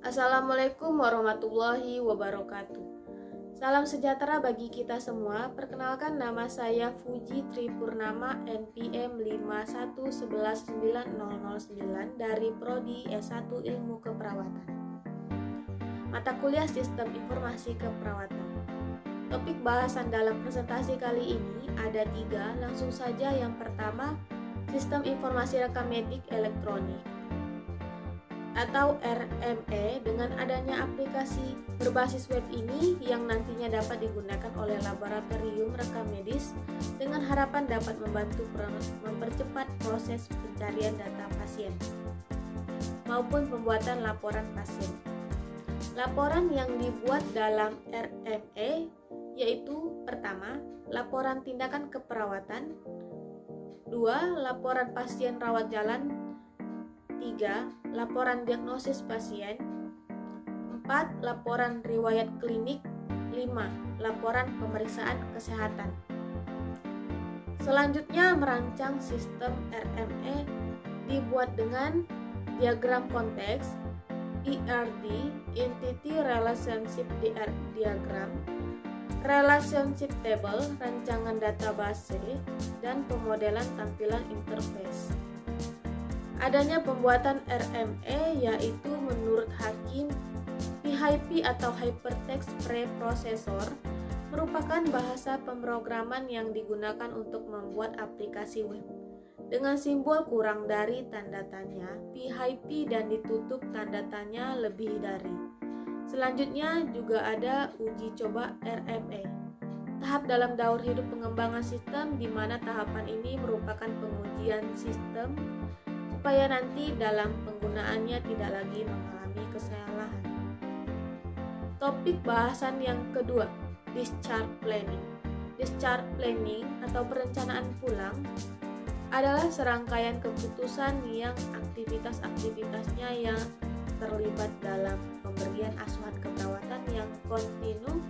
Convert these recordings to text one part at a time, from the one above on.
Assalamualaikum warahmatullahi wabarakatuh. Salam sejahtera bagi kita semua. Perkenalkan, nama saya Fuji Tripurnama, NPM 5111909 dari Prodi S1 Ilmu Keperawatan. Mata kuliah Sistem Informasi Keperawatan. Topik bahasan dalam presentasi kali ini ada 3. Langsung saja, yang pertama, Sistem Informasi Rekam Medik Elektronik atau RME. Dengan adanya aplikasi berbasis web ini yang nantinya dapat digunakan oleh laboratorium rekam medis dengan harapan dapat membantu mempercepat proses pencarian data pasien maupun pembuatan laporan pasien. Laporan yang dibuat dalam RME yaitu: pertama, laporan tindakan keperawatan; 2, laporan pasien rawat jalan; 3, laporan diagnosis pasien; 4, laporan riwayat klinik; 5, laporan pemeriksaan kesehatan. Selanjutnya, merancang sistem RME dibuat dengan diagram konteks, ERD, Entity Relationship Diagram, Relationship Table, rancangan database, dan pemodelan tampilan interface. Adanya pembuatan RME yaitu menurut Hakim, PHP atau Hypertext Preprocessor merupakan bahasa pemrograman yang digunakan untuk membuat aplikasi web dengan simbol kurang dari tanda tanya, PHP, dan ditutup tanda tanya lebih dari. Selanjutnya juga ada uji coba RME, tahap dalam daur hidup pengembangan sistem, di mana tahapan ini merupakan pengujian sistem supaya nanti dalam penggunaannya tidak lagi mengalami kesalahan. Topik bahasan yang kedua, discharge planning. Discharge planning atau perencanaan pulang adalah serangkaian keputusan yang aktivitas-aktivitasnya yang terlibat dalam pemberian asuhan keperawatan yang kontinu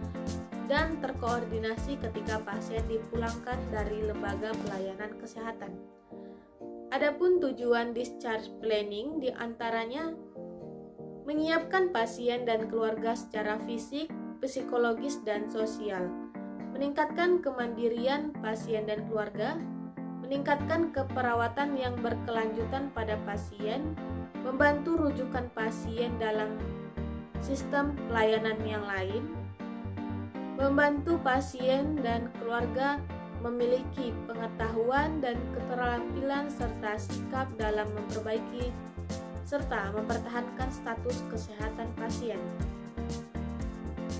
dan terkoordinasi ketika pasien dipulangkan dari lembaga pelayanan kesehatan. Adapun tujuan discharge planning diantaranya menyiapkan pasien dan keluarga secara fisik, psikologis, dan sosial, meningkatkan kemandirian pasien dan keluarga, meningkatkan keperawatan yang berkelanjutan pada pasien, membantu rujukan pasien dalam sistem pelayanan yang lain, membantu pasien dan keluarga memiliki pengetahuan dan keterampilan serta sikap dalam memperbaiki serta mempertahankan status kesehatan pasien.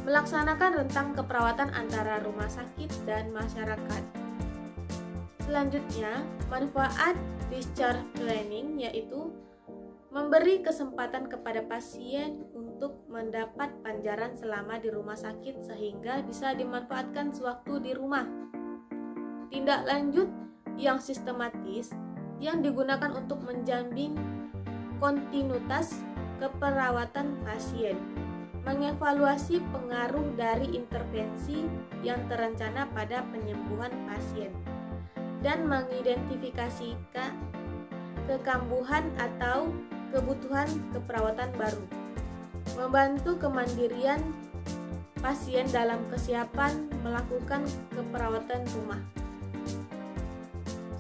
Melaksanakan rentang keperawatan antara rumah sakit dan masyarakat. Selanjutnya, manfaat discharge planning yaitu memberi kesempatan kepada pasien untuk mendapat panjaran selama di rumah sakit sehingga bisa dimanfaatkan sewaktu di rumah. Tindak lanjut yang sistematis yang digunakan untuk menjamin kontinuitas keperawatan pasien, mengevaluasi pengaruh dari intervensi yang terencana pada penyembuhan pasien, dan mengidentifikasikan kekambuhan atau kebutuhan keperawatan baru, membantu kemandirian pasien dalam kesiapan melakukan keperawatan rumah.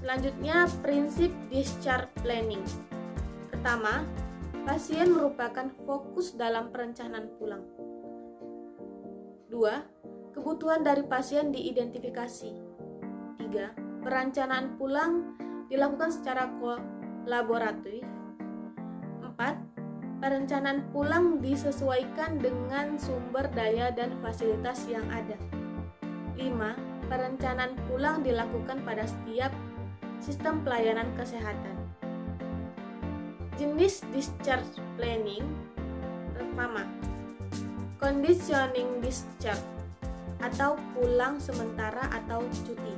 Selanjutnya, prinsip discharge planning. Pertama, pasien merupakan fokus dalam perencanaan pulang. 2, kebutuhan dari pasien diidentifikasi. 3, perencanaan pulang dilakukan secara kolaboratif. 4, perencanaan pulang disesuaikan dengan sumber daya dan fasilitas yang ada. 5, perencanaan pulang dilakukan pada setiap sistem pelayanan kesehatan. Jenis discharge planning. Pertama, conditioning discharge atau pulang sementara atau cuti.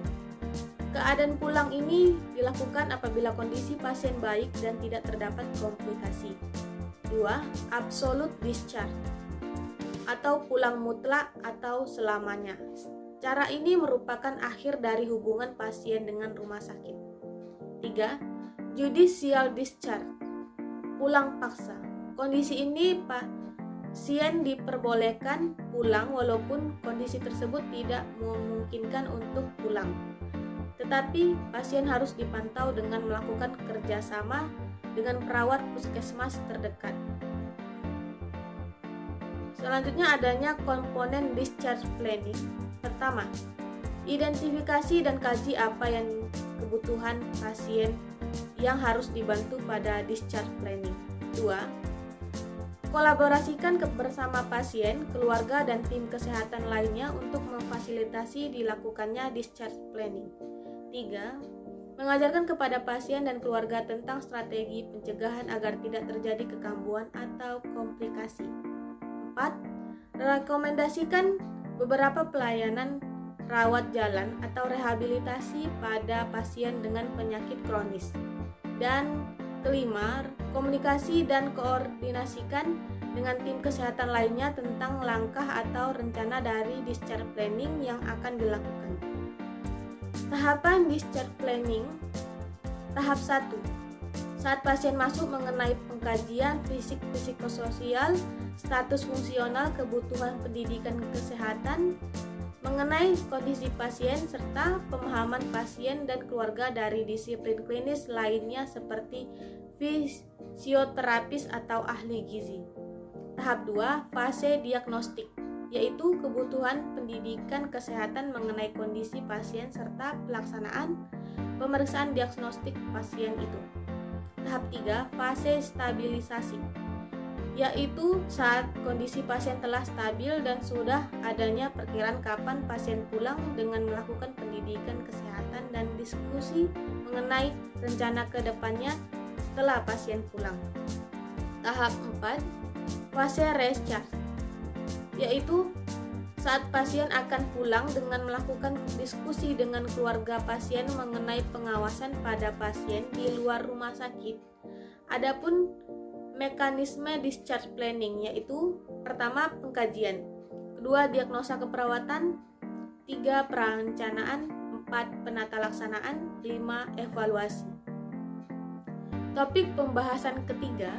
Keadaan pulang ini dilakukan apabila kondisi pasien baik dan tidak terdapat komplikasi. 2, absolute discharge atau pulang mutlak atau selamanya. Cara ini merupakan akhir dari hubungan pasien dengan rumah sakit. 3, judicial discharge, pulang paksa. Kondisi ini pasien diperbolehkan pulang walaupun kondisi tersebut tidak memungkinkan untuk pulang. Tetapi pasien harus dipantau dengan melakukan kerjasama dengan perawat puskesmas terdekat. Selanjutnya adanya komponen discharge planning. Pertama, identifikasi dan kaji apa yang kebutuhan pasien yang harus dibantu pada discharge planning. 2. Kolaborasikan bersama pasien, keluarga, dan tim kesehatan lainnya untuk memfasilitasi dilakukannya discharge planning. 3. Mengajarkan kepada pasien dan keluarga tentang strategi pencegahan agar tidak terjadi kekambuhan atau komplikasi. 4. Rekomendasikan beberapa pelayanan rawat jalan atau rehabilitasi pada pasien dengan penyakit kronis. Dan kelima, komunikasi dan koordinasikan dengan tim kesehatan lainnya tentang langkah atau rencana dari discharge planning yang akan dilakukan. Tahapan discharge planning. Tahap 1. Saat pasien masuk mengenai pengkajian fisik psikososial, status fungsional, kebutuhan pendidikan kesehatan, mengenai kondisi pasien, serta pemahaman pasien dan keluarga dari disiplin klinis lainnya seperti fisioterapis atau ahli gizi. Tahap 2, fase diagnostik, yaitu kebutuhan pendidikan kesehatan mengenai kondisi pasien serta pelaksanaan pemeriksaan diagnostik pasien itu. Tahap 3, fase stabilisasi, yaitu saat kondisi pasien telah stabil dan sudah adanya perkiraan kapan pasien pulang dengan melakukan pendidikan kesehatan dan diskusi mengenai rencana ke depannya setelah pasien pulang. Tahap 4, fase restart, yaitu saat pasien akan pulang dengan melakukan diskusi dengan keluarga pasien mengenai pengawasan pada pasien di luar rumah sakit. Adapun mekanisme discharge planning, yaitu pertama pengkajian, kedua diagnosa keperawatan, 3 perencanaan, 4 penata laksanaan, 5 evaluasi. Topik pembahasan ketiga,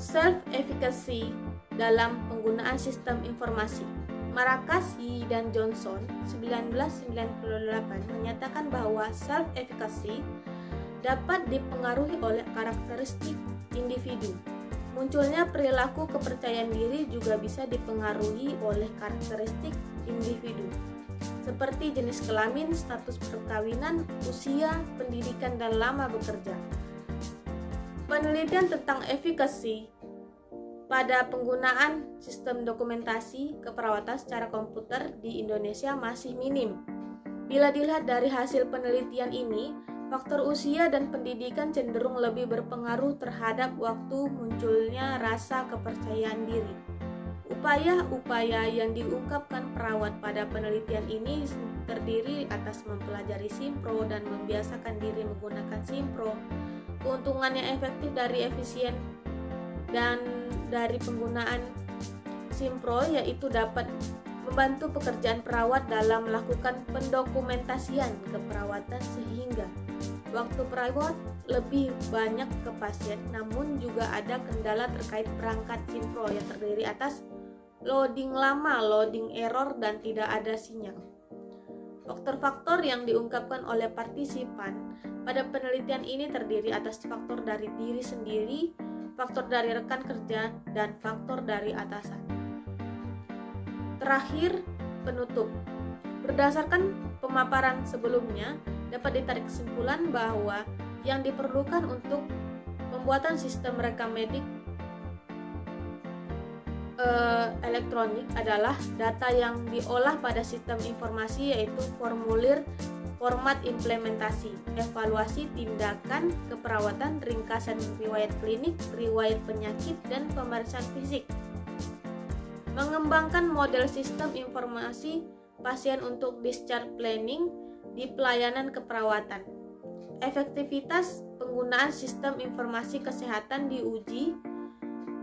self-efficacy dalam penggunaan sistem informasi. Maracas, Yi, dan Johnson 1998 menyatakan bahwa self-efficacy dapat dipengaruhi oleh karakteristik individu. Munculnya perilaku kepercayaan diri juga bisa dipengaruhi oleh karakteristik individu, seperti jenis kelamin, status perkawinan, usia, pendidikan, dan lama bekerja. Penelitian tentang efikasi pada penggunaan sistem dokumentasi keperawatan secara komputer di Indonesia masih minim. Bila dilihat dari hasil penelitian ini, faktor usia dan pendidikan cenderung lebih berpengaruh terhadap waktu munculnya rasa kepercayaan diri. Upaya-upaya yang diungkapkan perawat pada penelitian ini terdiri atas mempelajari Simpro dan membiasakan diri menggunakan Simpro. Keuntungan yang efektif dari efisien dan dari penggunaan Simpro yaitu dapat membantu pekerjaan perawat dalam melakukan pendokumentasian keperawatan sehingga waktu perawat lebih banyak ke pasien. Namun juga ada kendala terkait perangkat Simpro yang terdiri atas loading lama, loading error, dan tidak ada sinyal. Faktor-faktor yang diungkapkan oleh partisipan pada penelitian ini terdiri atas faktor dari diri sendiri, faktor dari rekan kerja, dan faktor dari atasan. Terakhir, penutup. Berdasarkan pemaparan sebelumnya, dapat ditarik kesimpulan bahwa yang diperlukan untuk pembuatan sistem rekam medik elektronik adalah data yang diolah pada sistem informasi, yaitu formulir, format implementasi, evaluasi tindakan keperawatan, ringkasan riwayat klinik, riwayat penyakit, dan pemeriksaan fisik. Mengembangkan model sistem informasi pasien untuk discharge planning di pelayanan keperawatan. Efektivitas penggunaan sistem informasi kesehatan diuji,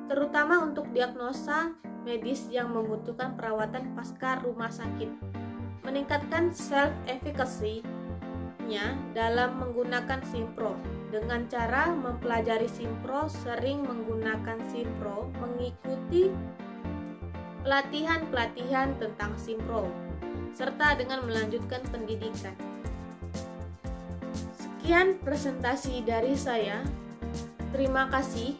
terutama untuk diagnosa medis yang membutuhkan perawatan pasca rumah sakit. Meningkatkan self-efficacy-nya dalam menggunakan Simpro dengan cara mempelajari Simpro, sering menggunakan Simpro, mengikuti mengikuti pelatihan-pelatihan tentang Simpro, serta dengan melanjutkan pendidikan. Sekian presentasi dari saya. Terima kasih.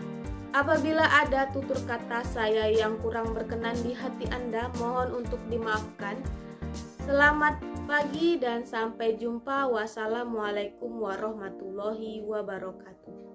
Apabila ada tutur kata saya yang kurang berkenan di hati Anda, mohon untuk dimaafkan. Selamat pagi dan sampai jumpa. Wassalamualaikum warahmatullahi wabarakatuh.